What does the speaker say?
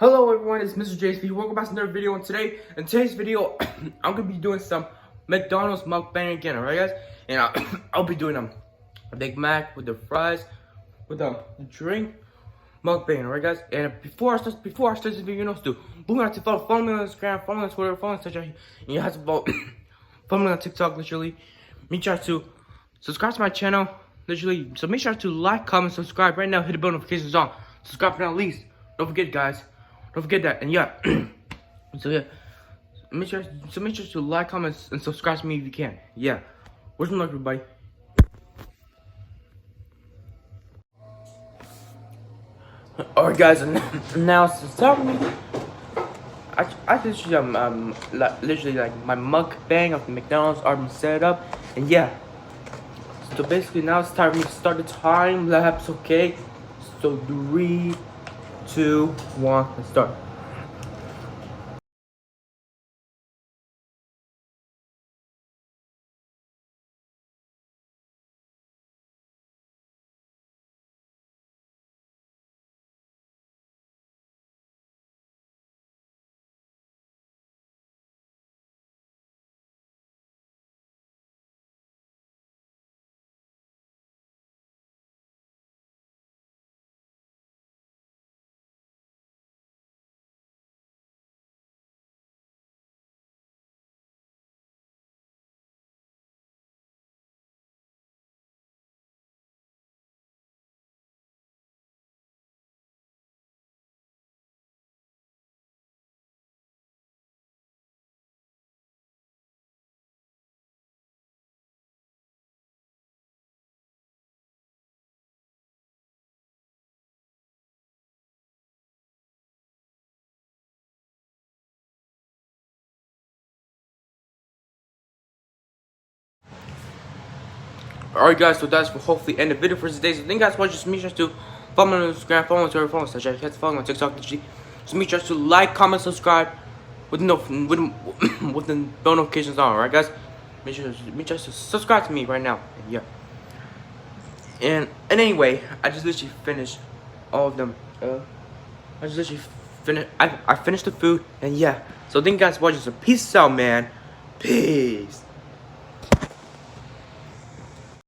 Hello everyone, it's Mr. JSP. Welcome back to another video. And in today's video, I'm gonna be doing some McDonald's mukbang again, alright guys? And I'll be doing a Big Mac with the fries, with a drink, mukbang, alright guys? And before I start this video, you know what to do. Boom, to follow me on Instagram, follow me on Twitter, follow me on Snapchat. And you have to follow me on TikTok, literally. Make sure to subscribe to my channel, literally. So make sure to like, comment, subscribe right now. Hit the bell notifications on. Subscribe for now, at least. Don't forget, guys. Don't forget that. And yeah. Make sure to like, comment, and subscribe to me if you can. Yeah. Wish me luck, everybody. Alright, guys. And now since tell me, I literally like my mukbang of the McDonald's already set up, and yeah. So basically now it's time for me to start the time lapse. Okay. So 3, 2, 1, let's start. Alright guys, so that's hopefully end the video for today. So thank you guys for watching. Just make sure to follow me on Instagram, follow me on Twitter, follow me on Snapchat, hit follow me on TikTok, literally. So make sure to like, comment, subscribe with the bell notifications on, alright guys? Make sure to subscribe to me right now. And yeah. And anyway, I just literally finished all of them. I just literally finished I finished the food, and yeah. So thank you guys for watching. So peace out, man. Peace.